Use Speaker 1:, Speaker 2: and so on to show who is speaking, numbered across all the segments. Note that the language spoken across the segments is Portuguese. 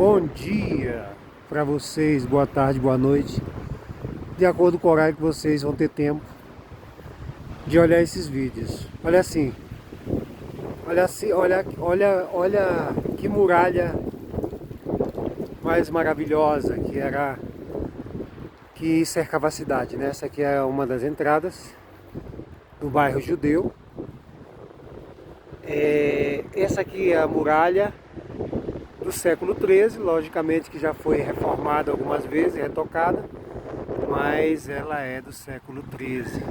Speaker 1: Bom dia para vocês, boa tarde, boa noite, de acordo com o horário que vocês vão ter tempo de olhar esses vídeos. Olha assim, olha que muralha mais maravilhosa que cercava a cidade, né? Essa aqui é uma das entradas do bairro Judeu. Essa aqui é a muralha do século XIII, logicamente que já foi reformada algumas vezes, retocada, mas ela é do século XIII.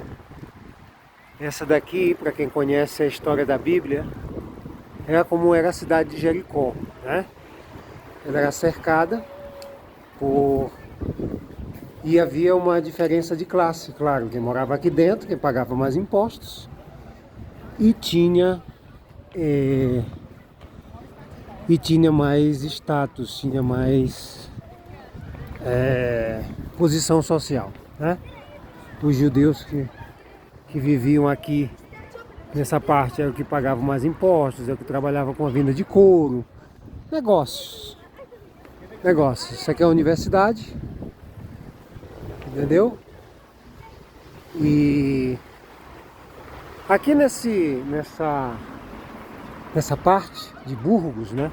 Speaker 1: Essa daqui, para quem conhece a história da Bíblia, era como era a cidade de Jericó, né? Ela era cercada e havia uma diferença de classe, claro, quem morava aqui dentro, quem pagava mais impostos, e tinha mais status, tinha mais posição social, né? Os judeus que viviam aqui nessa parte eram que pagavam mais impostos, eram que trabalhavam com a venda de couro, negócios. Isso aqui é a universidade, entendeu? E aqui nessa parte de Burgos, né?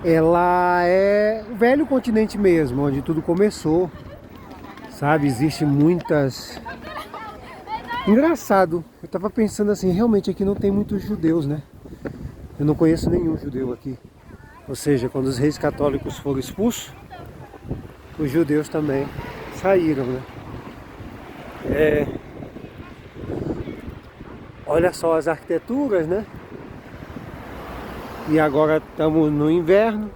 Speaker 1: Ela é o velho continente mesmo, onde tudo começou, sabe? Existe muitas... Engraçado, eu tava pensando assim, realmente aqui não tem muitos judeus, né? Eu não conheço nenhum judeu aqui. Ou seja, quando os reis católicos foram expulsos, os judeus também saíram, né? Olha só as arquiteturas, né? E agora estamos no inverno,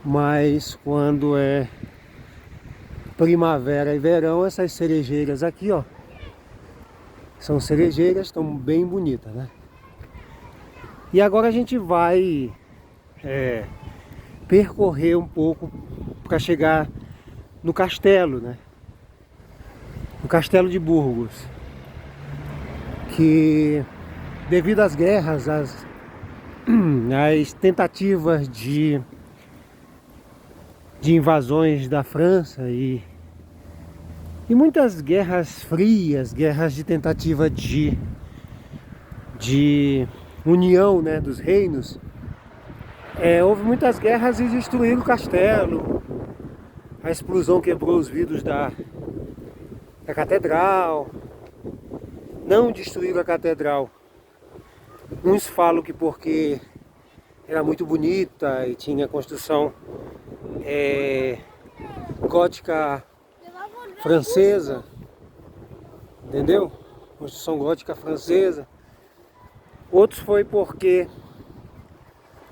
Speaker 1: mas quando é primavera e verão, essas cerejeiras aqui, ó, são cerejeiras, estão bem bonitas, né? E agora a gente vai percorrer um pouco para chegar no castelo, né? No castelo de Burgos, que devido às guerras, às tentativas de invasões da França e muitas guerras frias, guerras de tentativa de união, né, dos reinos, houve muitas guerras e destruíram o castelo. A explosão quebrou os vidros da catedral. Não destruíram a catedral. Uns falam que porque era muito bonita e tinha construção gótica francesa, entendeu? Construção gótica francesa. Outros foi porque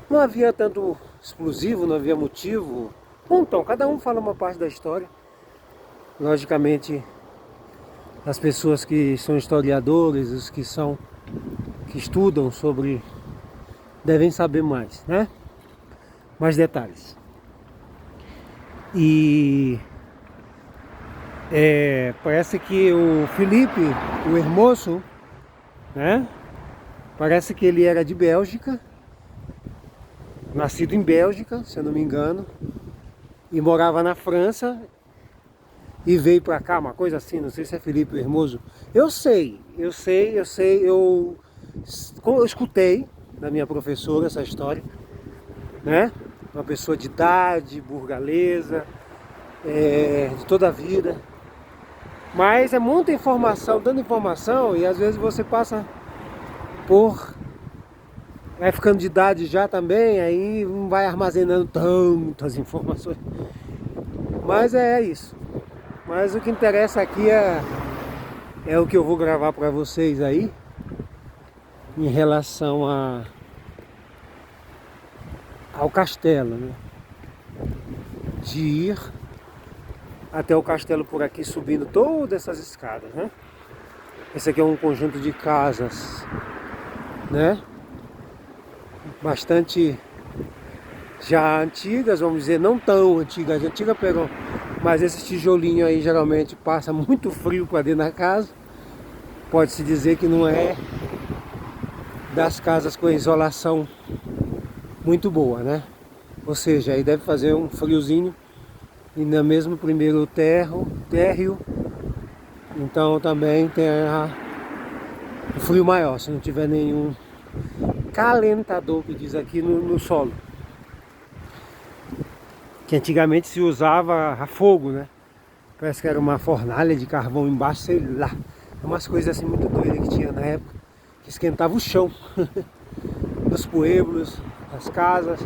Speaker 1: não havia tanto explosivo, não havia motivo. Bom, então, cada um fala uma parte da história. Logicamente, as pessoas que são historiadores, os que estudam sobre, devem saber mais, né? Mais detalhes. E parece que o Felipe, o Hermoso, né? Parece que ele era de Bélgica, nascido em Bélgica, se eu não me engano, e morava na França e veio pra cá, uma coisa assim, não sei se é Felipe Hermoso. Eu escutei da minha professora essa história, né? Uma pessoa de idade, burgalesa, de toda a vida. Mas é muita informação, tanta informação, e às vezes você passa vai ficando de idade já também, aí não vai armazenando tantas informações. Mas é isso. Mas o que interessa aqui é o que eu vou gravar para vocês aí, em relação ao castelo, né? De ir até o castelo por aqui, subindo todas essas escadas, né? Esse aqui é um conjunto de casas, né? Bastante já antigas, vamos dizer, não tão antigas. Antiga pegou, mas esse tijolinho aí geralmente passa muito frio para dentro da casa. Pode-se dizer que não é das casas com isolação muito boa, né? Ou seja, aí deve fazer um friozinho e no mesmo primeiro térreo, então também tem o frio maior, se não tiver nenhum calentador que diz aqui no solo. Que antigamente se usava a fogo, né? Parece que era uma fornalha de carvão embaixo, sei lá. Umas coisas assim muito doidas que tinha na época, que esquentava o chão dos pueblos, das casas.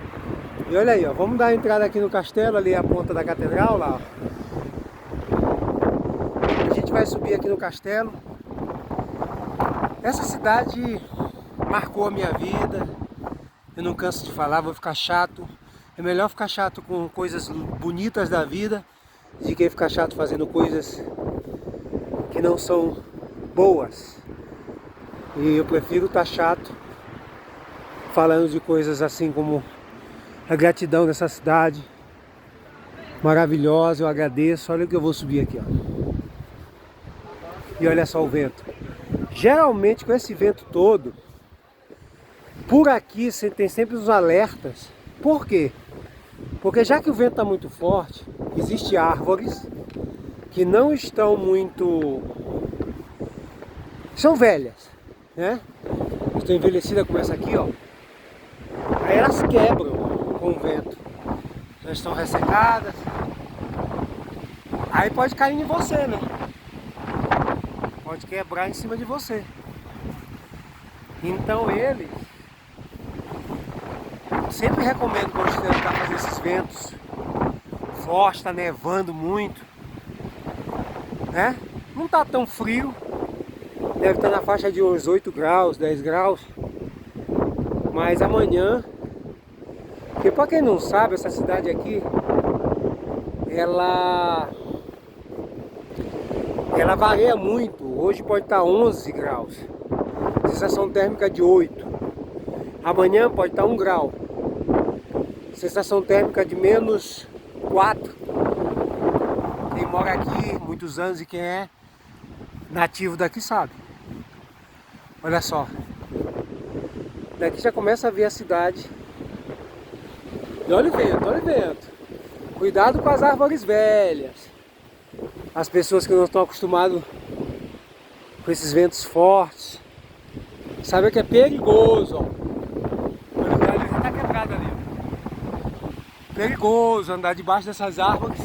Speaker 1: E olha aí, ó, vamos dar a entrada aqui no castelo, ali a ponta da catedral lá, ó. A gente vai subir aqui no castelo. Essa cidade marcou a minha vida. Eu não canso de falar, vou ficar chato. É melhor ficar chato com coisas bonitas da vida de que ficar chato fazendo coisas que não são boas. E eu prefiro estar chato falando de coisas assim como a gratidão dessa cidade maravilhosa. Eu agradeço. Olha o que eu vou subir aqui, ó. E olha só o vento. Geralmente com esse vento todo, por aqui você tem sempre os alertas. Por quê? Porque já que o vento está muito forte, existem árvores que não estão muito... são velhas, né? Estão envelhecidas como essa aqui, ó. Aí elas quebram com o vento. Já estão ressecadas. Aí pode cair em você, né? Pode quebrar em cima de você. Então eles... sempre recomendo quando você tentar fazer esses ventos fortes, está nevando muito, né? Não tá tão frio, deve estar na faixa de uns 8 graus, 10 graus, mas amanhã, porque para quem não sabe, essa cidade aqui, ela varia muito. Hoje pode estar 11 graus, sensação térmica de 8, amanhã pode estar 1 grau, sensação térmica de menos 4. Quem mora aqui muitos anos e quem é nativo daqui sabe. Olha só. Daqui já começa a ver a cidade. E olha o vento, olha o vento. Cuidado com as árvores velhas. As pessoas que não estão acostumadas com esses ventos fortes. Sabe que é perigoso, ó. Olha, ele já está quebrado ali. Perigoso andar debaixo dessas árvores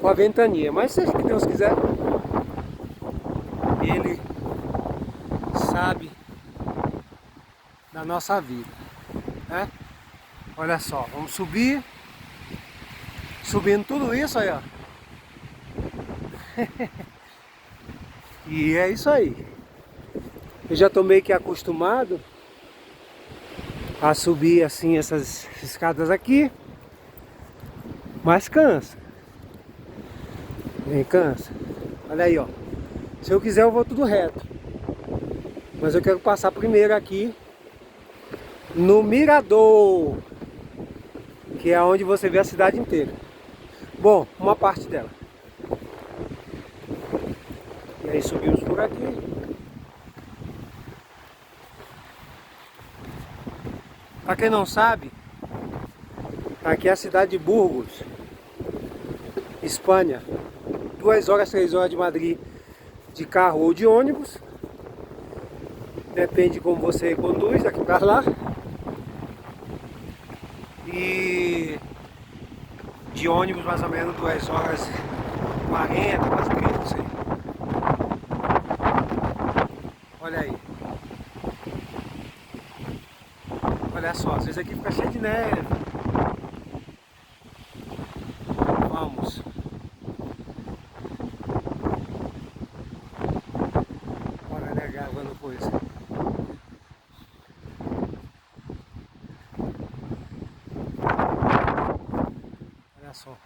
Speaker 1: com a ventania. Mas seja o que Deus quiser. Ele sabe da nossa vida, né? Olha só, vamos subir. Subindo tudo isso aí, ó. E é isso aí. Eu já tô meio que acostumado a subir assim essas escadas aqui. Mas cansa. Cansa. Olha aí, ó. Se eu quiser eu vou tudo reto. Mas eu quero passar primeiro aqui no Mirador, que é onde você vê a cidade inteira. Bom, uma parte dela. E aí subimos por aqui. Para quem não sabe, aqui é a cidade de Burgos, Espanha. 2 horas, 3 horas de Madrid de carro ou de ônibus. Depende de como você conduz daqui para lá. E de ônibus mais ou menos 2 horas 40, quase 30, não sei. Olha aí. Olha só, às vezes aqui fica cheio de neve. Vamos. Olha, né, gravando coisa. Olha só.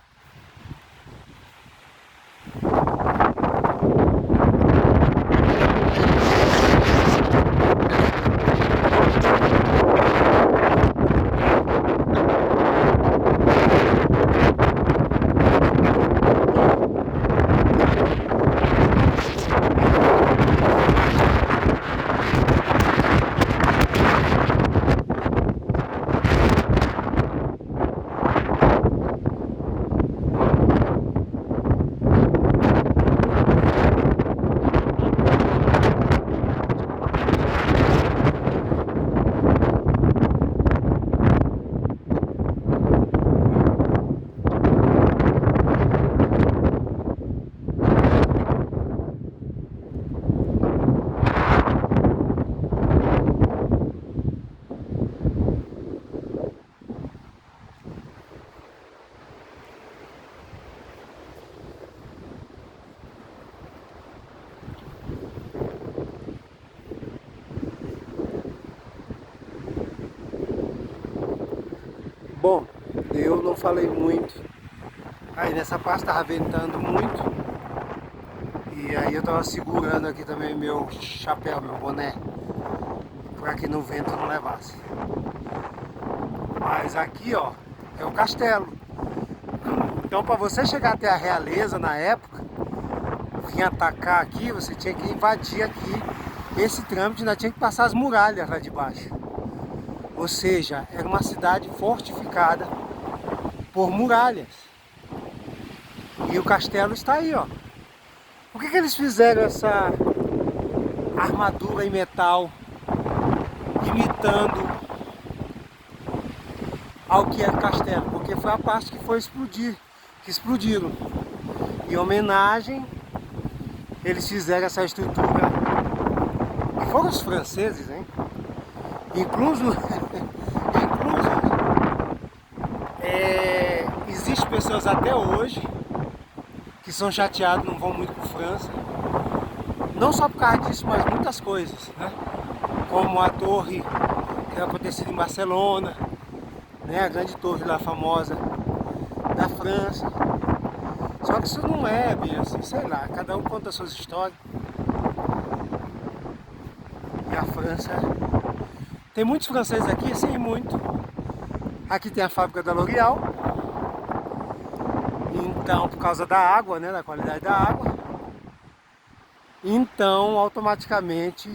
Speaker 1: Bom, eu não falei muito. Aí nessa parte estava ventando muito. E aí eu estava segurando aqui também meu chapéu, meu boné, para que no vento não levasse. Mas aqui, ó, é o castelo. Então, para você chegar até a realeza na época, vir atacar aqui, você tinha que invadir aqui esse trâmite, ainda tinha que passar as muralhas lá de baixo. Ou seja, era uma cidade fortificada por muralhas. E o castelo está aí, ó. Por que eles fizeram essa armadura em metal, imitando ao que era o castelo? Porque foi a parte que foi explodir, que explodiram. Em homenagem, eles fizeram essa estrutura. E foram os franceses, hein? Incluso existem pessoas até hoje que são chateados, não vão muito para França. Não só por causa disso, mas muitas coisas, né? Como a torre que aconteceu em Barcelona, né? A grande torre lá famosa da França. Só que isso não é bem assim, sei lá, cada um conta as suas histórias. E a França... Tem muitos franceses aqui? Sim, muito. Aqui tem a fábrica da L'Oréal. Então, por causa da água, né, da qualidade da água. Então, automaticamente,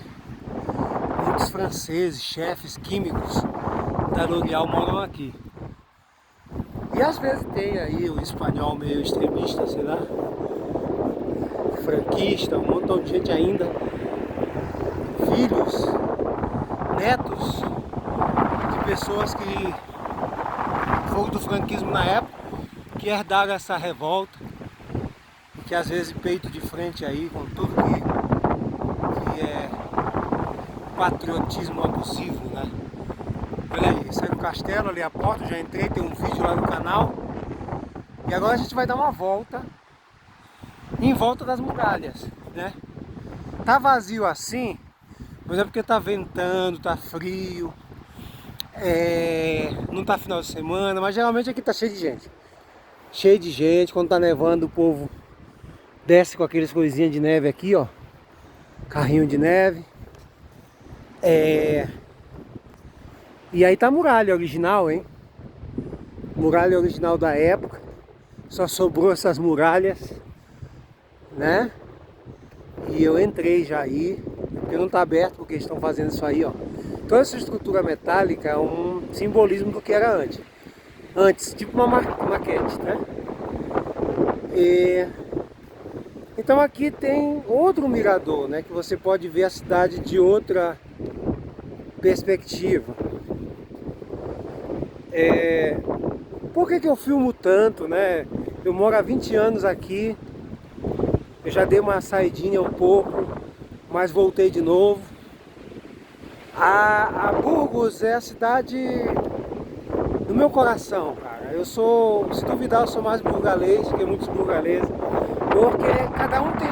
Speaker 1: muitos franceses, chefes químicos da L'Oréal moram aqui. E às vezes tem aí o espanhol meio extremista, sei lá, franquista, um montão de gente ainda, filhos, netos de pessoas que foram do franquismo na época, que herdaram essa revolta, que às vezes peito de frente aí com tudo que é patriotismo abusivo, né? Olha aí, esse é o castelo, ali a porta, já entrei, tem um vídeo lá no canal. E agora a gente vai dar uma volta em volta das muralhas, né? Tá vazio assim, mas é porque tá ventando, tá frio, não tá final de semana, mas geralmente aqui tá cheio de gente. Cheio de gente, quando tá nevando o povo desce com aqueles coisinhas de neve aqui, ó. Carrinho de neve. E aí tá a muralha original, hein? Muralha original da época. Só sobrou essas muralhas, né? E eu entrei já aí, porque não tá aberto, porque estão fazendo isso aí, ó. Toda essa estrutura metálica é um simbolismo do que era antes. Antes, tipo uma maquete, né? Então aqui tem outro mirador, né? Que você pode ver a cidade de outra perspectiva. Por que eu filmo tanto, né? Eu moro há 20 anos aqui. Eu já dei uma saidinha um pouco, mas voltei de novo. A Burgos é a cidade do meu coração, cara. Eu sou, se duvidar, eu sou mais burgalês do que muitos burgaleses. Porque cada um tem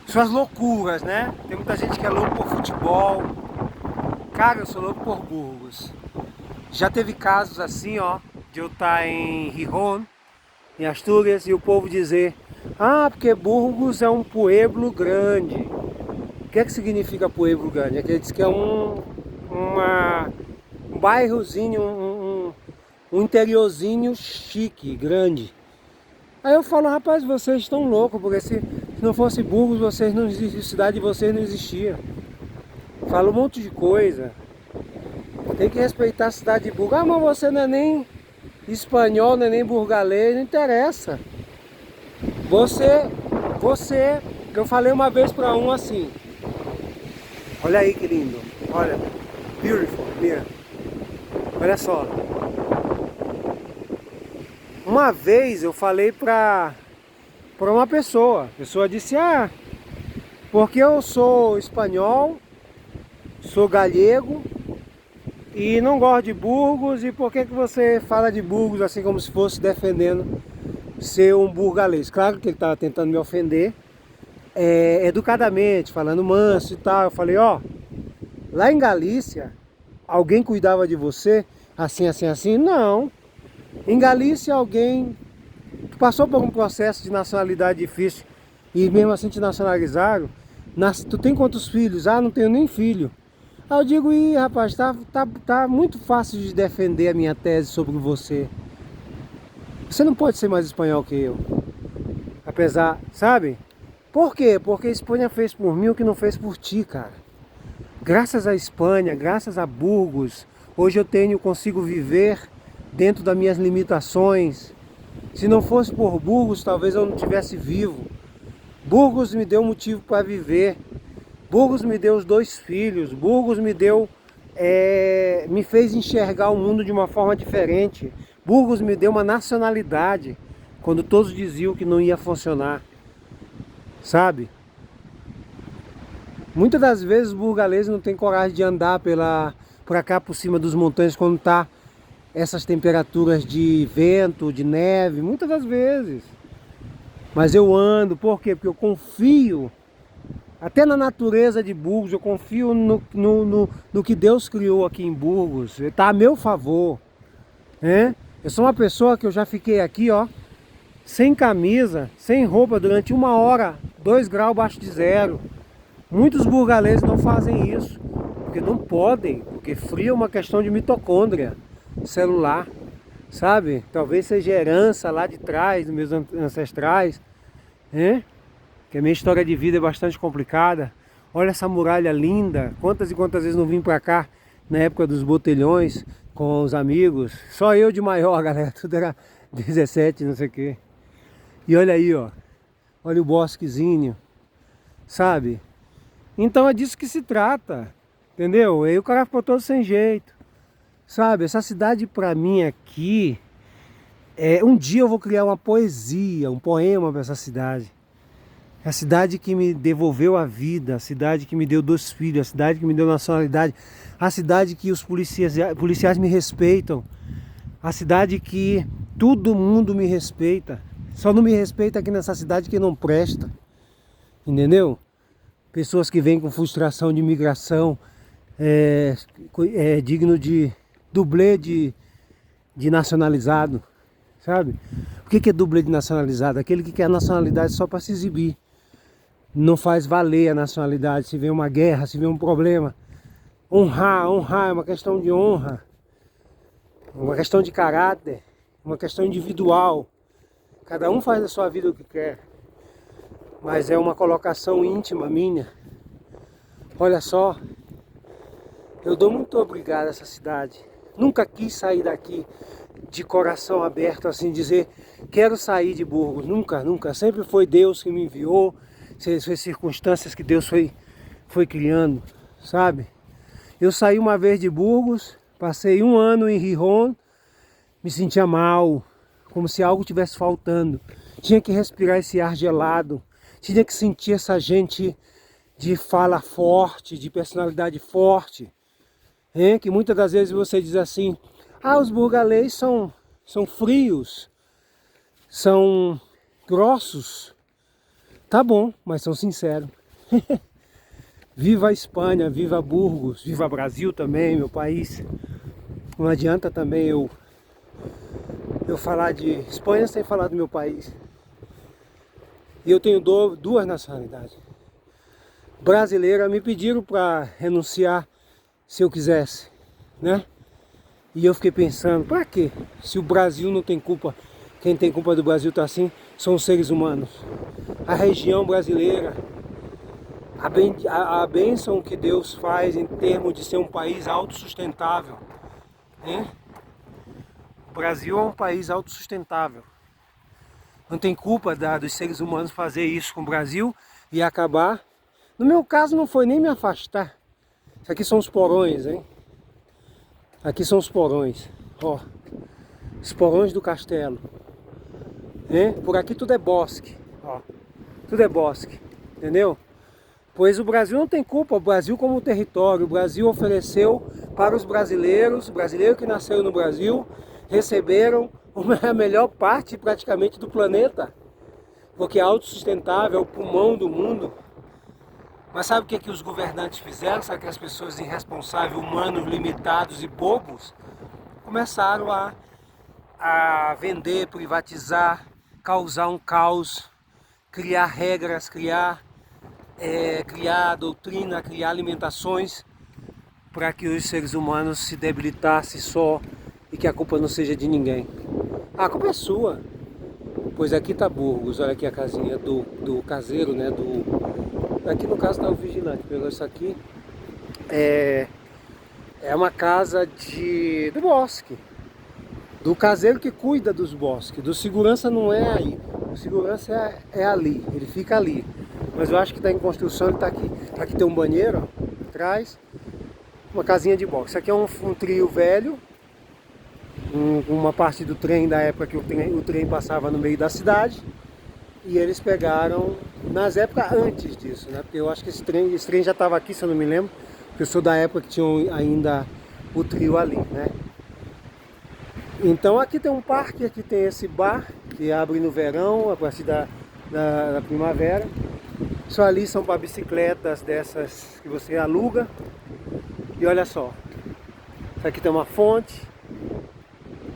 Speaker 1: suas loucuras, né? Tem muita gente que é louco por futebol. Cara, eu sou louco por Burgos. Já teve casos assim, ó, de eu estar em Gijón, em Astúrias, e o povo dizer: ah, porque Burgos é um pueblo grande. O que é que significa pueblo grande? É que ele diz que é um bairrozinho, um interiorzinho chique, grande. Aí eu falo: rapaz, vocês estão loucos, porque se não fosse Burgos, a cidade de vocês não existia. Falo um monte de coisa. Tem que respeitar a cidade de Burgos. Ah, mas você não é nem espanhol, não é nem burgalês, não interessa. Eu falei uma vez para um assim. Olha aí que lindo. Olha, beautiful, minha. Olha só. Uma vez eu falei para uma pessoa. A pessoa disse: ah, porque eu sou espanhol, sou galego e não gosto de Burgos, e por que você fala de Burgos assim como se fosse defendendo ser um burgalês? Claro que ele estava tentando me ofender, educadamente, falando manso e tal. Eu falei: ó, lá em Galícia, alguém cuidava de você assim, assim, assim. Não. Em Galícia alguém passou por um processo de nacionalidade difícil e mesmo assim te nacionalizaram. Tu tem quantos filhos? Ah, não tenho nem filho. Aí eu digo, ih, rapaz, tá muito fácil de defender a minha tese sobre você. Você não pode ser mais espanhol que eu. Apesar, sabe? Por quê? Porque a Espanha fez por mim o que não fez por ti, cara. Graças à Espanha, graças a Burgos, hoje consigo viver dentro das minhas limitações. Se não fosse por Burgos, talvez eu não estivesse vivo. Burgos me deu motivo para viver. Burgos me deu os 2 filhos. Burgos me fez enxergar o mundo de uma forma diferente. Burgos me deu uma nacionalidade quando todos diziam que não ia funcionar, sabe? Muitas das vezes os burgaleses não têm coragem de andar por cá por cima dos montanhas quando tá essas temperaturas de vento, de neve, muitas das vezes. Mas eu ando, por quê? Porque eu confio, até na natureza de Burgos, eu confio no que Deus criou aqui em Burgos, está a meu favor, né? Eu sou uma pessoa que eu já fiquei aqui, ó, sem camisa, sem roupa durante 1 hora, 2 graus abaixo de zero. Muitos burgaleses não fazem isso, porque não podem, porque frio é uma questão de mitocôndria celular, sabe? Talvez seja herança lá de trás, dos meus ancestrais, né? Que a minha história de vida é bastante complicada. Olha essa muralha linda, quantas e quantas vezes não vim pra cá na época dos botelhões com os amigos, só eu de maior, galera, tudo era 17, não sei o que. E olha aí, ó, olha o bosquezinho, sabe? Então é disso que se trata, entendeu? Aí o cara ficou todo sem jeito, sabe? Essa cidade pra mim aqui, um dia eu vou criar uma poesia, um poema pra essa cidade. A cidade que me devolveu a vida, a cidade que me deu 2 filhos, a cidade que me deu nacionalidade, a cidade que os policiais me respeitam, a cidade que todo mundo me respeita. Só não me respeita aqui nessa cidade que não presta, entendeu? Pessoas que vêm com frustração de imigração, digno de dublê de nacionalizado, sabe? O que é dublê de nacionalizado? Aquele que quer a nacionalidade só para se exibir. Não faz valer a nacionalidade se vem uma guerra, se vem um problema. Honrar é uma questão de honra, uma questão de caráter, uma questão individual. Cada um faz da sua vida o que quer, mas é uma colocação íntima minha. Olha só, eu dou muito obrigado a essa cidade. Nunca quis sair daqui de coração aberto, assim, dizer quero sair de Burgos. Nunca, nunca. Sempre foi Deus que me enviou, as circunstâncias que Deus foi criando, sabe? Eu saí uma vez de Burgos, passei 1 ano em Gijón, me sentia mal, como se algo estivesse faltando. Tinha que respirar esse ar gelado, tinha que sentir essa gente de fala forte, de personalidade forte, que muitas das vezes você diz assim, os burgalês são frios, são grossos. Tá bom, mas são sinceros. Viva a Espanha, viva Burgos, viva Brasil também, meu país. Não adianta também eu falar de Espanha sem falar do meu país. E eu tenho 2 nacionalidades. Brasileira, me pediram para renunciar se eu quisesse, né? E eu fiquei pensando, para quê? Se o Brasil não tem culpa, quem tem culpa do Brasil tá assim, são os seres humanos. A região brasileira, a bênção que Deus faz em termos de ser um país autossustentável, né? O Brasil é um país autossustentável. Não tem culpa dos seres humanos fazer isso com o Brasil e acabar. No meu caso não foi nem me afastar. Isso aqui são os porões, hein? Aqui são os porões, ó. Os porões do castelo. Por aqui tudo é bosque, ó. Tudo é bosque, entendeu? Pois o Brasil não tem culpa, o Brasil como território, o Brasil ofereceu para os brasileiros que nasceram no Brasil, receberam a melhor parte praticamente do planeta, porque é autossustentável, é o pulmão do mundo. Mas sabe o que os governantes fizeram? Sabe que as pessoas irresponsáveis, humanos, limitados e bobos começaram a vender, privatizar, causar um caos, criar regras, criar doutrina, criar alimentações para que os seres humanos se debilitassem só e que a culpa não seja de ninguém. A culpa é sua. Pois aqui está Burgos, olha aqui a casinha do caseiro, né? Aqui no caso está o vigilante, pegou isso aqui. É uma casa do bosque, do caseiro que cuida dos bosques. Do segurança não é aí, o segurança é ali, ele fica ali. Mas eu acho que está em construção, ele está aqui. Aqui tem um banheiro, ó, atrás, uma casinha de boxe. Isso aqui é um trio velho, uma parte do trem da época que o trem passava no meio da cidade. E eles pegaram nas épocas antes disso, né? Porque eu acho que esse trem já estava aqui, se eu não me lembro. Porque eu sou da época que tinha ainda o trio ali, né? Então aqui tem um parque, aqui tem esse bar que abre no verão, a partir da primavera. Só ali são para bicicletas dessas que você aluga. E olha só, isso aqui tem uma fonte.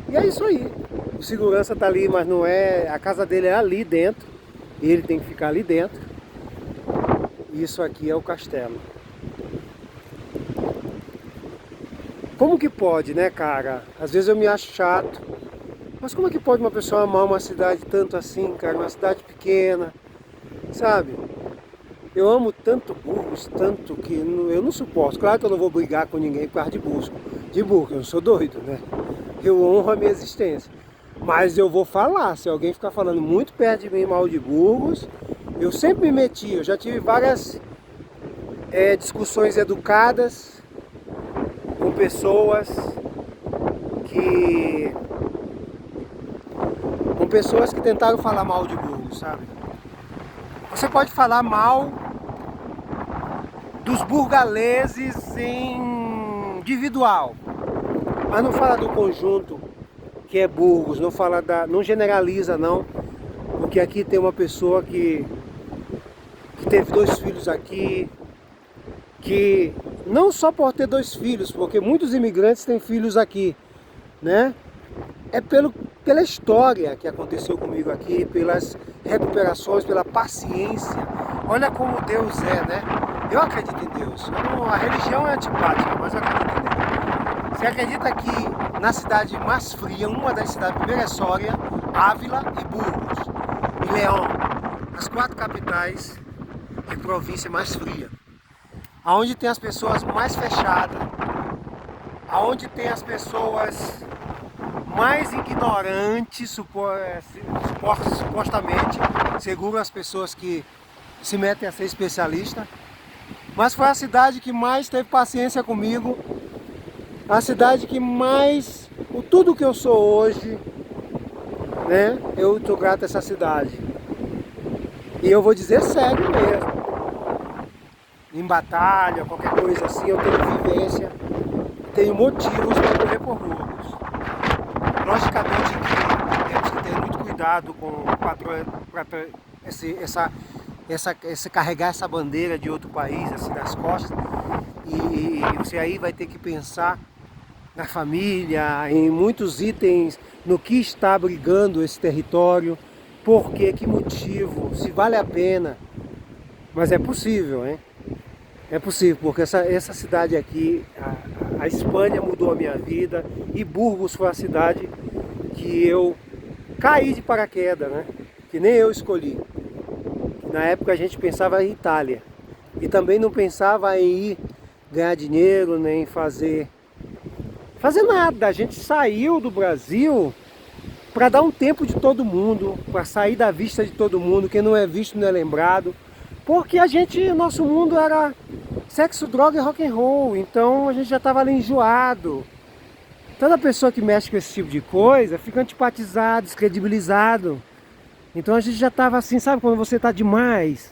Speaker 1: E é isso aí. O segurança tá ali, mas não é... A casa dele é ali dentro. E ele tem que ficar ali dentro. Isso aqui é o castelo. Como que pode, né, cara? Às vezes eu me acho chato. Mas como é que pode uma pessoa amar uma cidade tanto assim, cara? Uma cidade pequena, sabe? Eu amo tanto Burgos, tanto que eu não suporto. Claro que eu não vou brigar com ninguém por causa de Burgos. Eu não sou doido, né? Eu honro a minha existência. Mas eu vou falar, se alguém ficar falando muito perto de mim mal de Burgos, eu sempre me meti, eu já tive várias discussões educadas com pessoas que tentaram falar mal de Burgos, sabe? Você pode falar mal dos burgaleses em individual, mas não fala do conjunto que é Burgos, não generaliza não, porque aqui tem uma pessoa que teve 2 filhos aqui, que não só por ter 2 filhos, porque muitos imigrantes têm filhos aqui, né? É pela história que aconteceu comigo aqui, pelas recuperações, pela paciência. Olha como Deus é, né? Eu acredito em Deus. A religião é antipática, mas eu acredito em Deus. Você acredita que na cidade mais fria, uma das cidades, primeiro é Soria, Ávila e Burgos, e León, as 4 capitais de província mais fria, aonde tem as pessoas mais fechadas, aonde tem as pessoas mais ignorantes, supostamente, segundo as pessoas que se metem a ser especialista, mas foi a cidade que mais teve paciência comigo, a cidade que mais, tudo que eu sou hoje, né, eu estou grato a essa cidade. E eu vou dizer sério mesmo. Em batalha, qualquer coisa assim, eu tenho vivência, tenho motivos para correr por Burgos. Logicamente que temos que ter muito cuidado com carregar essa bandeira de outro país assim nas costas. E você aí vai ter que pensar na família, em muitos itens, no que está abrigando esse território, por quê, que motivo, se vale a pena. Mas é possível, hein? É possível, porque essa cidade aqui, a Espanha mudou a minha vida, e Burgos foi a cidade que eu caí de paraquedas, né? Que nem eu escolhi. Na época a gente pensava em Itália, e também não pensava em ir ganhar dinheiro, nem fazer nada. A gente saiu do Brasil para dar um tempo de todo mundo, para sair da vista de todo mundo. Quem não é visto não é lembrado, porque nosso mundo era sexo, droga e rock and roll. Então a gente já estava ali enjoado. Toda pessoa que mexe com esse tipo de coisa fica antipatizado, descredibilizado. Então a gente já estava assim, sabe quando você está demais,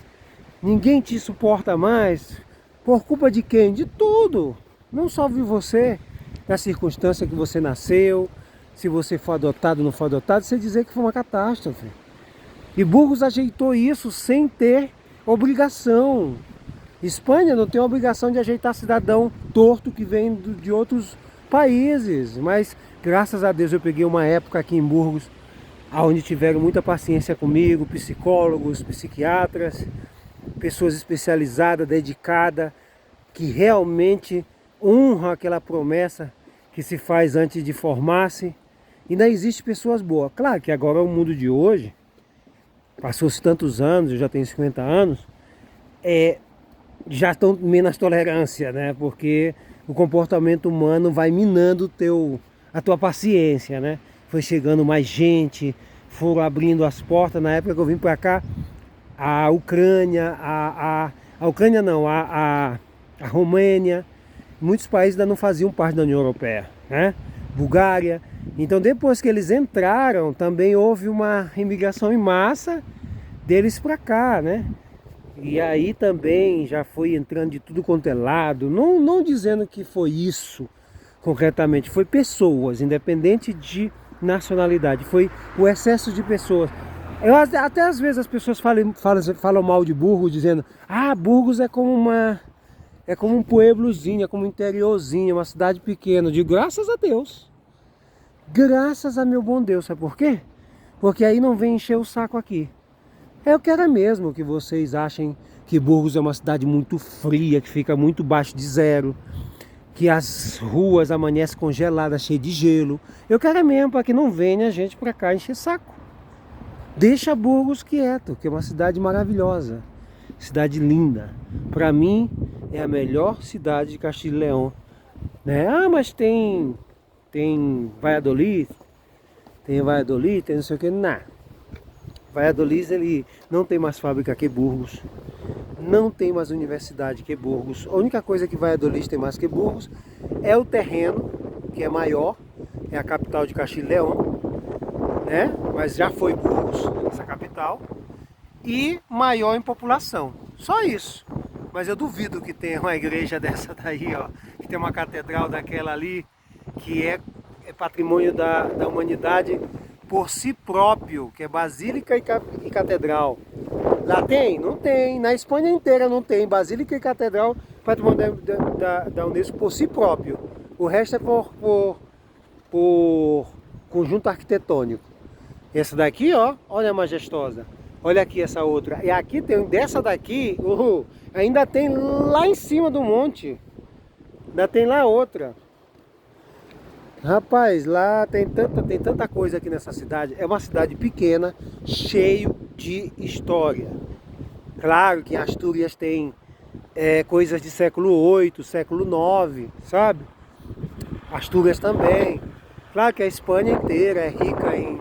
Speaker 1: ninguém te suporta mais, por culpa de quem? De tudo, não só de você, da circunstância que você nasceu, se você for adotado ou não for adotado, você dizer que foi uma catástrofe. E Burgos ajeitou isso sem ter obrigação. Espanha não tem a obrigação de ajeitar cidadão torto que vem de outros países, mas Graças a Deus eu peguei uma época aqui em Burgos, onde tiveram muita paciência comigo, psicólogos, psiquiatras, pessoas especializadas, dedicadas, que realmente honram aquela promessa que se faz antes de formar-se. Ainda existe pessoas boas. Claro que agora o mundo de hoje, passou-se tantos anos, eu já tenho 50 anos, já estão menos tolerância, né? Porque o comportamento humano vai minando a tua paciência, né? Foi chegando mais gente, foram abrindo as portas. Na época que eu vim para cá, a Ucrânia, a Ucrânia não, a Romênia, muitos países ainda não faziam parte da União Europeia, né? Bulgária. Então depois que eles entraram, também houve uma imigração em massa deles para cá, né? E aí também já foi entrando de tudo quanto é lado, não dizendo que foi isso concretamente, foi pessoas, independente de nacionalidade, foi o excesso de pessoas. Até às vezes as pessoas falam mal de Burgos, dizendo, Burgos é como um pueblozinho, é como um interiorzinho, uma cidade pequena. Eu digo, graças a Deus, graças a meu bom Deus, sabe por quê? Porque aí não vem encher o saco aqui. Eu quero mesmo que vocês achem que Burgos é uma cidade muito fria, que fica muito baixo de zero, que as ruas amanhecem congeladas, cheias de gelo. Eu quero mesmo para que não venha gente para cá encher saco. Deixa Burgos quieto, que é uma cidade maravilhosa, cidade linda. Para mim é a melhor cidade de Castilho León, né? Mas tem Valladolid, tem não sei o que, não. Valladolid, ele não tem mais fábrica que Burgos, não tem mais universidade que Burgos. A única coisa que Valladolid tem mais que Burgos é o terreno, que é maior, é a capital de Castilho León, né? Mas já foi Burgos, essa capital, e maior em população. Só isso. Mas eu duvido que tenha uma igreja dessa daí, ó, que tem uma catedral daquela ali, que é patrimônio da humanidade por si próprio, que é basílica e catedral. Lá tem? Não tem. Na Espanha inteira não tem basílica e catedral, patrimônio da Unesco por si próprio. O resto é por conjunto arquitetônico. Essa daqui, ó, olha a majestosa. Olha aqui essa outra. E aqui tem dessa daqui, ainda tem lá em cima do monte. Ainda tem lá outra. Rapaz, lá tem tanta coisa aqui nessa cidade. É uma cidade pequena, cheio de história. Claro que Astúrias tem coisas de século VIII, século IX, sabe? Astúrias também. Claro que a Espanha inteira é rica em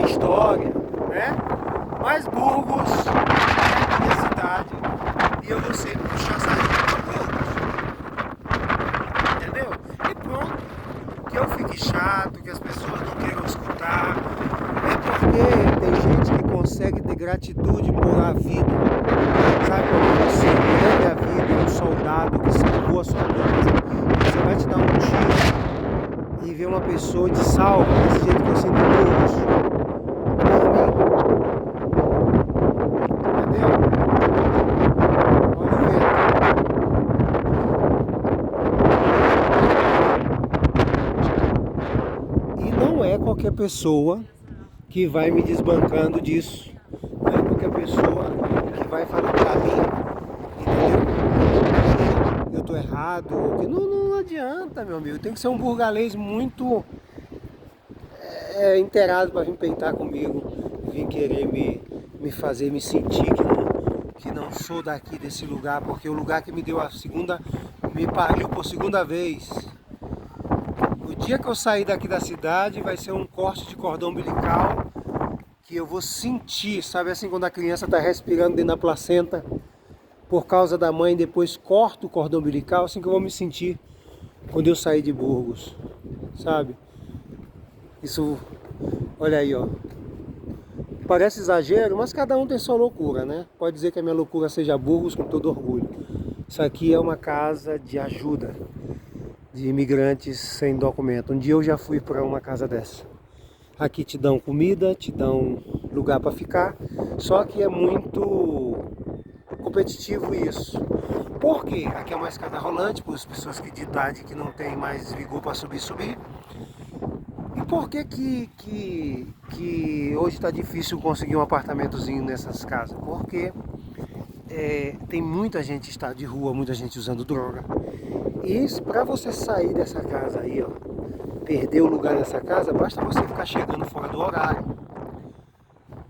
Speaker 1: história, né? Mas Burgos é a minha cidade e eu vou sempre puxar sardinha para Burgos. Entendeu? E pronto. Que eu fique chato, que as pessoas não queiram escutar, é porque tem gente que consegue ter gratitude por a vida. Sabe quando você deve a vida, um soldado que salvou a sua vida, você vai te dar um tiro e ver uma pessoa te salva, desse jeito que eu sinto hoje. Entendeu? Olha o vento. Não é qualquer pessoa que vai me desbancando disso. Não é qualquer pessoa que vai falar pra mim, entendeu? Que eu tô errado. Que não adianta, meu amigo. Tem que ser um burgalês muito inteirado para vir peitar comigo. Vir querer me fazer me sentir que não sou daqui desse lugar. Porque o lugar que me deu me pariu por segunda vez. O dia que eu sair daqui da cidade vai ser um corte de cordão umbilical que eu vou sentir, sabe assim, quando a criança está respirando dentro da placenta por causa da mãe, depois corta o cordão umbilical, assim que eu vou me sentir quando eu sair de Burgos, sabe? Isso, olha aí, ó. Parece exagero, mas cada um tem sua loucura, né? Pode dizer que a minha loucura seja Burgos com todo orgulho. Isso aqui é uma casa de ajuda de imigrantes sem documento. Um dia eu já fui para uma casa dessa. Aqui te dão comida, te dão lugar para ficar, só que é muito competitivo isso. Por quê? Aqui é uma escada rolante para as pessoas que de idade que não tem mais vigor para subir. Por que hoje está difícil conseguir um apartamentozinho nessas casas? Porque tem muita gente está de rua, muita gente usando droga. E para você sair dessa casa aí, ó, perder o lugar dessa casa, basta você ficar chegando fora do horário.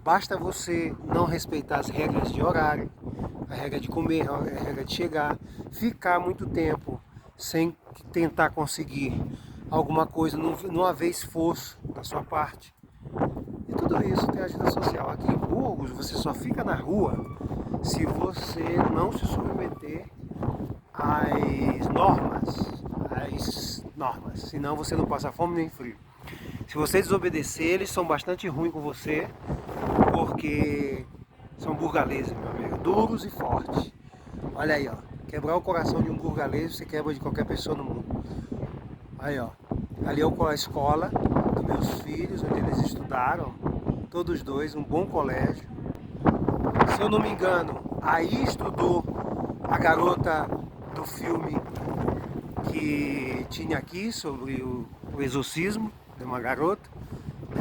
Speaker 1: Basta você não respeitar as regras de horário, a regra de comer, a regra de chegar, ficar muito tempo sem tentar conseguir alguma coisa, não haver esforço da sua parte. E tudo isso tem ajuda social. Aqui em Burgos você só fica na rua se você não se submeter às normas, senão você não passa fome nem frio. Se você desobedecer, eles são bastante ruins com você, porque são burgaleses, meu amigo, duros e fortes. Olha aí, ó, quebrar o coração de um burgalês, você quebra de qualquer pessoa no mundo. Aí, ó, ali é a escola dos meus filhos, onde eles estudaram, todos dois, um bom colégio. Se eu não me engano, aí estudou a garota do filme que tinha aqui sobre o exorcismo de uma garota,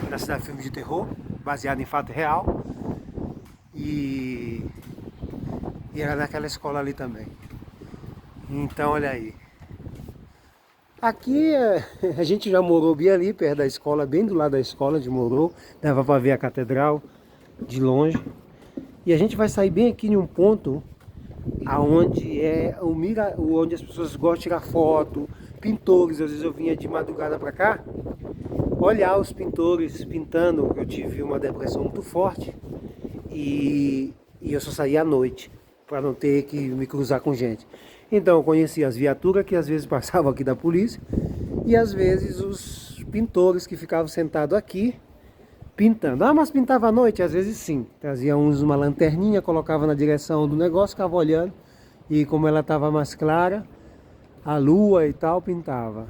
Speaker 1: da cidade de filme de terror, baseado em fato real. E era naquela escola ali também. Então, olha aí. Aqui a gente já morou bem ali, perto da escola, bem do lado da escola, de morou. Dava para ver a catedral de longe. E a gente vai sair bem aqui em um ponto aonde onde as pessoas gostam de tirar foto, pintores. Às vezes eu vinha de madrugada para cá, olhar os pintores pintando. Eu tive uma depressão muito forte e eu só saía à noite, para não ter que me cruzar com gente. Então eu conhecia as viaturas que às vezes passavam aqui da polícia, e às vezes os pintores que ficavam sentados aqui, pintando. Ah, mas pintava à noite? Às vezes sim. Trazia uns uma lanterninha, colocava na direção do negócio, ficava olhando. E como ela estava mais clara, a lua e tal, pintava.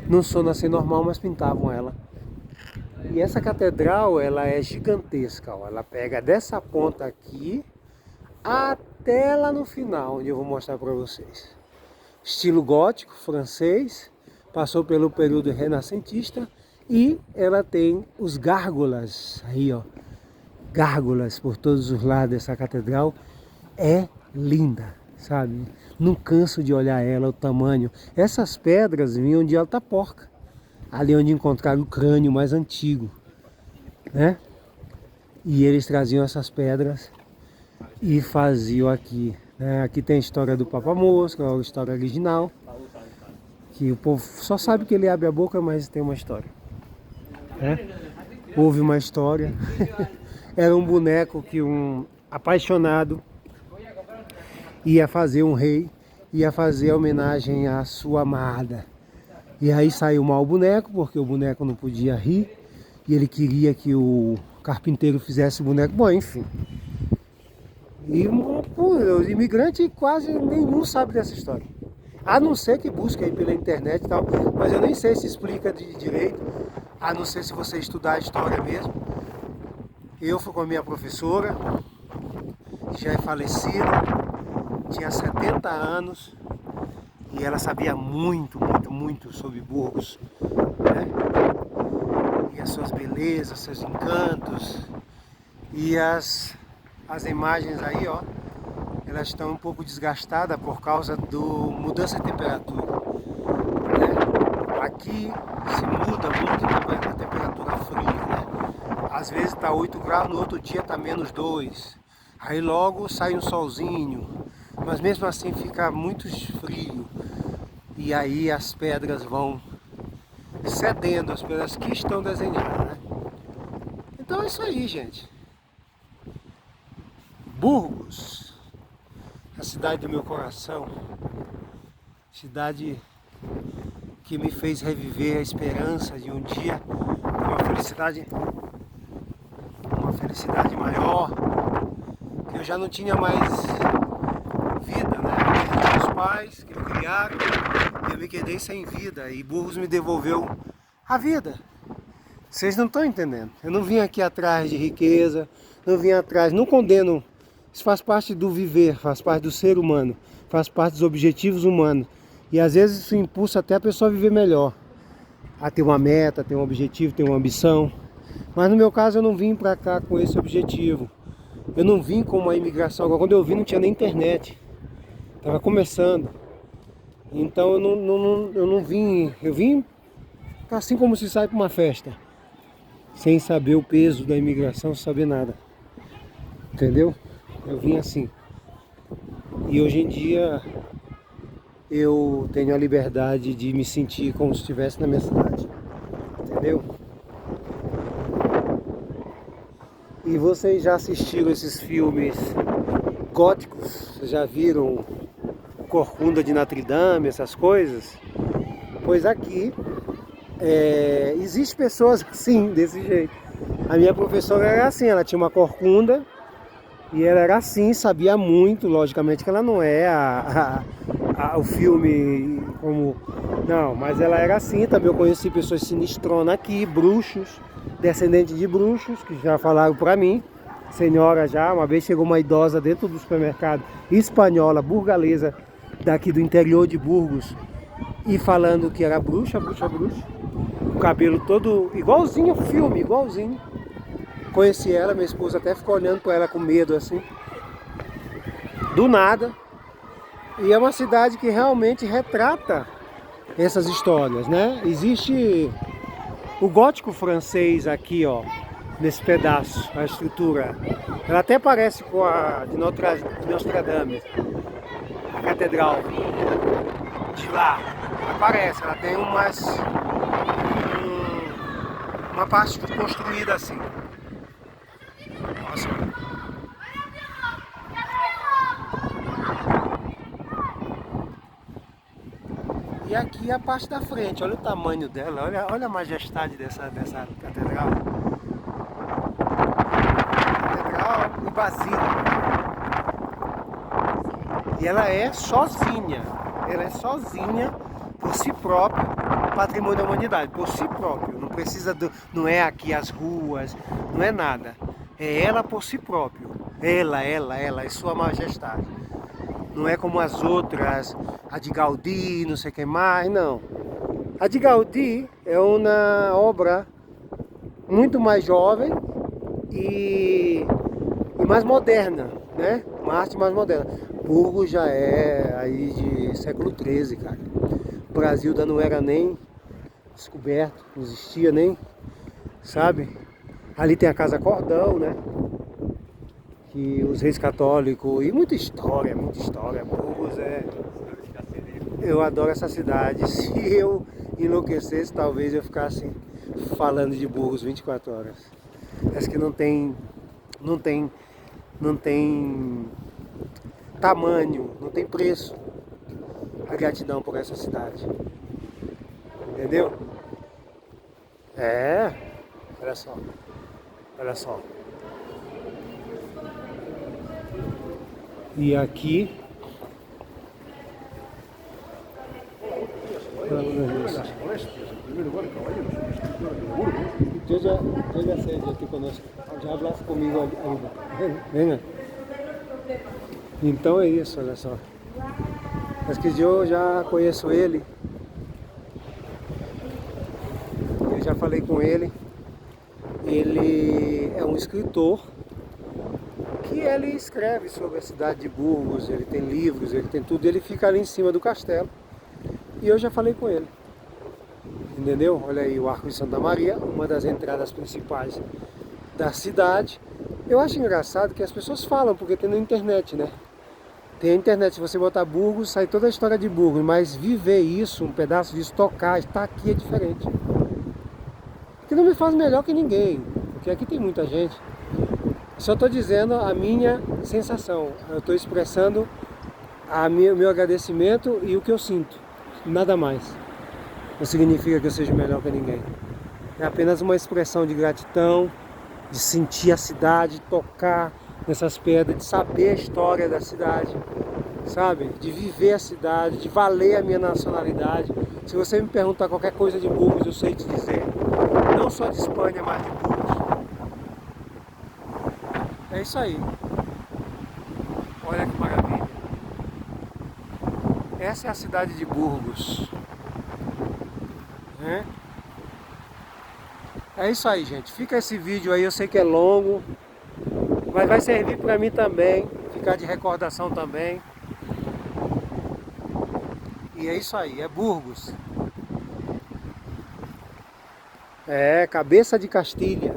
Speaker 1: Não sono assim normal, mas pintavam ela. E essa catedral, ela é gigantesca. Ó. Ela pega dessa ponta aqui até lá no final, onde eu vou mostrar para vocês. Estilo gótico, francês, passou pelo período renascentista. E ela tem os gárgulas, aí ó, gárgulas por todos os lados dessa catedral. É linda, sabe? Não canso de olhar ela, o tamanho. Essas pedras vinham de Alta Porca, ali onde encontraram o crânio mais antigo, né? E eles traziam essas pedras e faziam aqui, né? Aqui tem a história do Papa Mosca, a história original, que o povo só sabe que ele abre a boca, mas tem uma história. Houve uma história. Era um boneco que um apaixonado ia fazer, um rei ia fazer homenagem à sua amada. E aí saiu mal o boneco, porque o boneco não podia rir, e ele queria que o carpinteiro fizesse o boneco. Bom, enfim. E os imigrantes quase nenhum sabe dessa história. A não ser que busque aí pela internet e tal, mas eu nem sei se explica de direito. A não ser se você estudar a história mesmo. Eu fui com a minha professora, que já é falecida, tinha 70 anos, e ela sabia muito sobre Burgos, né? E as suas belezas, seus encantos. E as imagens aí, ó, elas estão um pouco desgastadas por causa do mudança de temperatura, né? Aqui se muda muito a temperatura fria, né? Às vezes está 8 graus, no outro dia está menos 2. Aí logo sai um solzinho, mas mesmo assim fica muito frio. E aí as pedras vão cedendo, as pedras que estão desenhadas, né? Então é isso aí, gente. Burgos, a cidade do meu coração, cidade que me fez reviver a esperança de um dia uma felicidade maior, que eu já não tinha mais vida, né? Eu perdi meus pais que me criaram, e eu me quedei sem vida, e Burgos me devolveu a vida. Vocês não estão entendendo. Eu não vim aqui atrás de riqueza, não vim atrás, não condeno. Isso faz parte do viver, faz parte do ser humano, faz parte dos objetivos humanos. E às vezes isso impulsa até a pessoa a viver melhor. a ter uma meta, ter um objetivo, ter uma ambição. Mas no meu caso eu não vim para cá com esse objetivo. Eu não vim com uma imigração. Agora, quando eu vim não tinha nem internet. Estava começando. Então eu não vim. Eu vim assim como se sai para uma festa. Sem saber o peso da imigração, sem saber nada. Entendeu? Eu vim assim. E hoje em dia eu tenho a liberdade de me sentir como se estivesse na minha cidade. Entendeu? E vocês já assistiram esses filmes góticos? Vocês já viram Corcunda de Notre Dame, essas coisas? Pois aqui existe pessoas assim, desse jeito. A minha professora era assim, ela tinha uma corcunda e ela era assim, sabia muito, logicamente que ela não é o filme como... Não, mas ela era assim, também eu conheci pessoas sinistronas aqui, bruxos, descendentes de bruxos, que já falaram pra mim, senhora já, uma vez chegou uma idosa dentro do supermercado, espanhola, burgalesa, daqui do interior de Burgos, e falando que era bruxa, o cabelo todo igualzinho ao filme, igualzinho. Conheci ela, minha esposa até ficou olhando pra ela com medo assim, do nada. E é uma cidade que realmente retrata essas histórias, né? Existe o gótico francês aqui, ó, nesse pedaço, a estrutura. Ela até parece com a de Nostradamus, a catedral de lá. Aparece, ela tem uma parte construída assim. Nossa. E aqui a parte da frente, olha o tamanho dela, olha a majestade dessa catedral. Catedral e basílica. E ela é sozinha por si própria, patrimônio da humanidade, por si próprio. Não precisa não é aqui as ruas, não é nada. É ela por si próprio. Ela, é sua majestade. Não é como as outras, a de Gaudí, não sei o que mais, não. A de Gaudí é uma obra muito mais jovem e mais moderna, né? Uma arte mais moderna. Burgos já é aí de século XIII, cara. O Brasil ainda não era nem descoberto, não existia nem, sabe? Ali tem a Casa Cordão, né? Que os reis católicos, e muita história. Burgos eu adoro essa cidade. Se eu enlouquecesse, talvez eu ficasse falando de Burgos 24 horas. Acho que não tem tamanho, não tem preço a gratidão por essa cidade. Entendeu? Olha só. Olha só. E aqui Llega Sergio aqui conosco. Já hablaste comigo ali. Venga. Então é isso, olha só. Acho que eu já conheço ele. Eu já falei com ele. Ele é um escritor que ele escreve sobre a cidade de Burgos, ele tem livros, ele tem tudo, ele fica ali em cima do castelo. E eu já falei com ele. Entendeu? Olha aí o Arco de Santa Maria, uma das entradas principais da cidade. Eu acho engraçado que as pessoas falam, porque tem na internet, né? Tem a internet, se você botar Burgos, sai toda a história de Burgos, mas viver isso, um pedaço disso, tocar, estar aqui é diferente. Que não me faz melhor que ninguém, porque aqui tem muita gente. Só estou dizendo a minha sensação, eu estou expressando o meu agradecimento e o que eu sinto, nada mais. Não significa que eu seja melhor que ninguém. É apenas uma expressão de gratidão, de sentir a cidade, tocar nessas pedras, de saber a história da cidade, sabe? De viver a cidade, de valer a minha nacionalidade. Se você me perguntar qualquer coisa de Burgos, eu sei te dizer. Não só de Espanha, mas de Burgos. É isso aí. Olha que maravilha. Essa é a cidade de Burgos. Né? É isso aí, gente. Fica esse vídeo aí, eu sei que é longo, mas vai servir para mim também, ficar de recordação também. E é isso aí, é Burgos. É, cabeça de Castilha.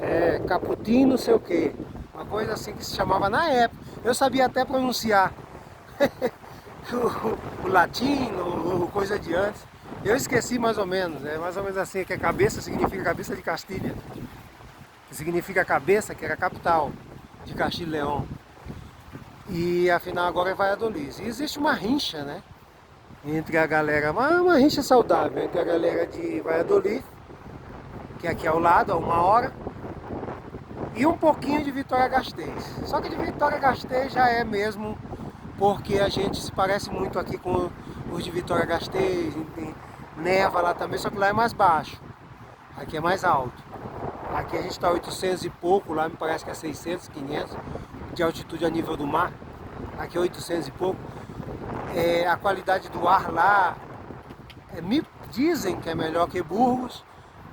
Speaker 1: É, Caputim não sei o que. Uma coisa assim que se chamava na época. Eu sabia até pronunciar o latino, coisa de antes. Eu esqueci mais ou menos, é mais ou menos assim, que a cabeça significa cabeça de Castilha. Que significa cabeça, que era a capital de Castilho e León. E afinal agora é Valladolid. E existe uma rincha, né? Entre a galera, uma rincha saudável, entre a galera de Valladolid, que é aqui ao lado, a 1 hora, e um pouquinho de Vitoria-Gasteiz. Só que de Vitoria-Gasteiz já é mesmo porque a gente se parece muito aqui com os de Vitoria-Gasteiz, neva lá também, só que lá é mais baixo, aqui é mais alto. Aqui a gente está 800 e pouco, lá me parece que é 600, 500 de altitude a nível do mar, aqui é 800 e pouco. É, a qualidade do ar lá, me dizem que é melhor que Burgos,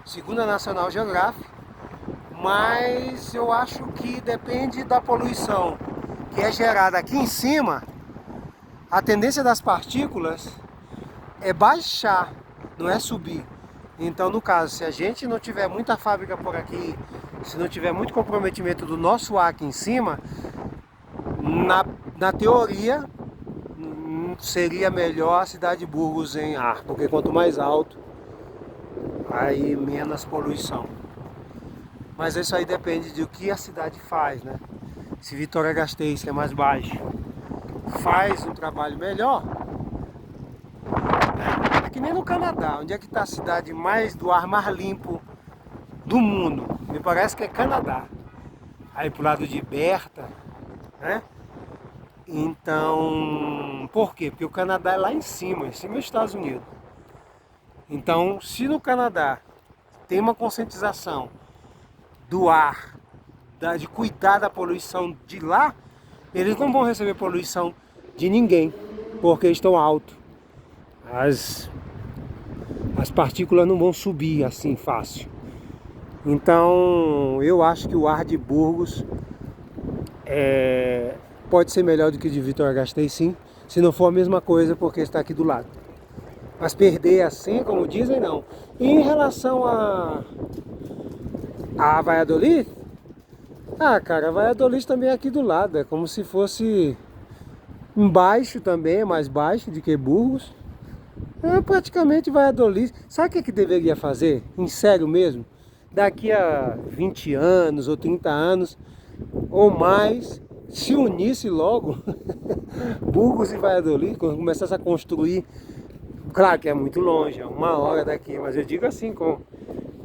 Speaker 1: segundo a National Geographic, mas eu acho que depende da poluição que é gerada aqui em cima. A tendência das partículas é baixar, não é subir. Então, no caso, se a gente não tiver muita fábrica por aqui, se não tiver muito comprometimento do nosso ar aqui em cima, na teoria, seria melhor a cidade de Burgos em ar, porque quanto mais alto, aí menos poluição. Mas isso aí depende do que a cidade faz, né? Se Vitoria-Gasteiz, que é mais baixo, faz um trabalho melhor, é que nem no Canadá, onde é que está a cidade mais do ar mais limpo do mundo? Me parece que é Canadá. Aí pro lado de Berta, né? Então, por quê? Porque o Canadá é lá em cima dos Estados Unidos. Então, se no Canadá tem uma conscientização do ar, de cuidar da poluição de lá, eles não vão receber poluição de ninguém, porque estão alto. As partículas não vão subir assim fácil. Então, eu acho que o ar de Burgos pode ser melhor do que o de Vitoria-Gasteiz, sim, se não for a mesma coisa, porque está aqui do lado. Mas perder assim, como dizem, não. E em relação a Valladolid, cara, Valladolid também é aqui do lado, é como se fosse embaixo também, é mais baixo do que Burgos. É praticamente Valladolid. Sabe o que deveria fazer? Em sério mesmo? Daqui a 20 anos ou 30 anos ou mais, se unisse logo Burgos e Valladolid, quando começasse a construir. Claro que é muito longe, é 1 hora daqui, mas eu digo assim,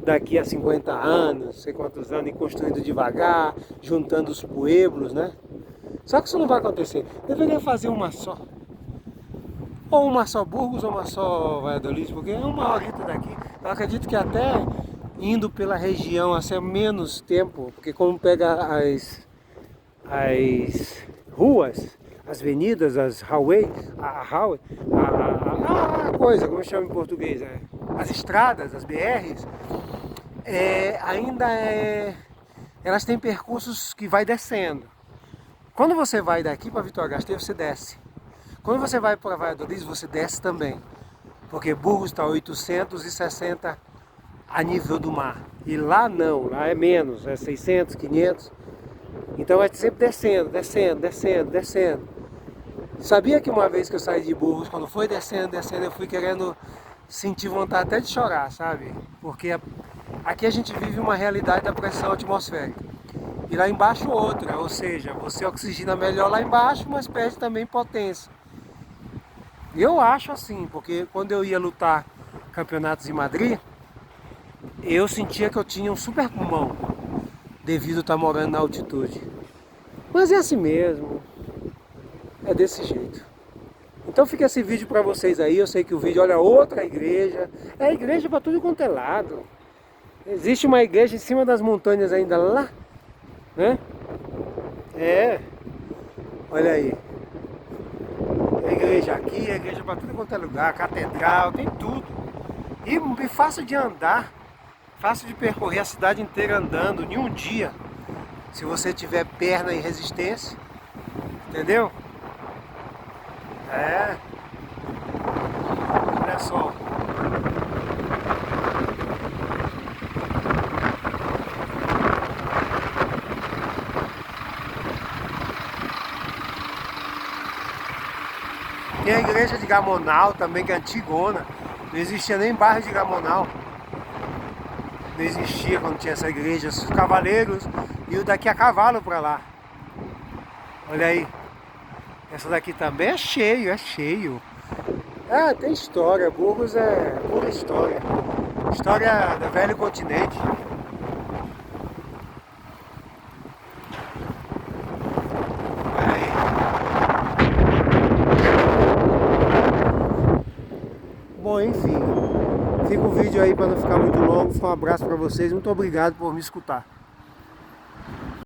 Speaker 1: daqui a 50 anos, sei quantos anos, e construindo devagar, juntando os pueblos, né? Só que isso não vai acontecer. Deveria fazer uma só. Ou uma só Burgos ou uma só Valladolid, porque é 1 hora daqui. Eu acredito que até indo pela região assim, menos tempo, porque como pega as ruas, as avenidas, as highway, a coisa, como chama em português, as estradas, as BRs, elas têm percursos que vai descendo. Quando você vai daqui para Vitoria-Gasteiz, você desce. Quando você vai para Valladolid, você desce também. Porque Burgos está 860 a nível do mar. E lá não, lá é menos, é 600, 500. Então é sempre descendo, descendo, descendo, descendo. Sabia que uma vez que eu saí de Burgos, quando foi descendo, descendo, eu fui querendo sentir vontade até de chorar, sabe? Porque aqui a gente vive uma realidade da pressão atmosférica. E lá embaixo outra, ou seja, você oxigena melhor lá embaixo, mas perde também potência. Eu acho assim, porque quando eu ia lutar campeonatos em Madrid, eu sentia que eu tinha um super pulmão, devido a estar morando na altitude. Mas é assim mesmo, é desse jeito. Então fica esse vídeo pra vocês aí, eu sei que o vídeo, olha, outra igreja, é igreja pra tudo quanto é lado. Existe uma igreja em cima das montanhas ainda lá, né? Olha aí. É igreja aqui, é igreja pra tudo quanto é lugar, catedral, tem tudo. E fácil de andar. Fácil de percorrer a cidade inteira andando em um dia, se você tiver perna e resistência, entendeu? É, olha só. Tem a igreja de Gamonal também, que é antigona. Não existia nem bairro de Gamonal. Não existia quando tinha essa igreja. Os cavaleiros iam daqui a cavalo pra lá. Olha aí. Essa daqui também é cheio, é cheio. Ah, tem história. Burgos é pura história. História do velho continente. Olha aí. Bom, enfim. Fica o vídeo aí para não ficar muito longo. Um abraço para vocês. Muito obrigado por me escutar.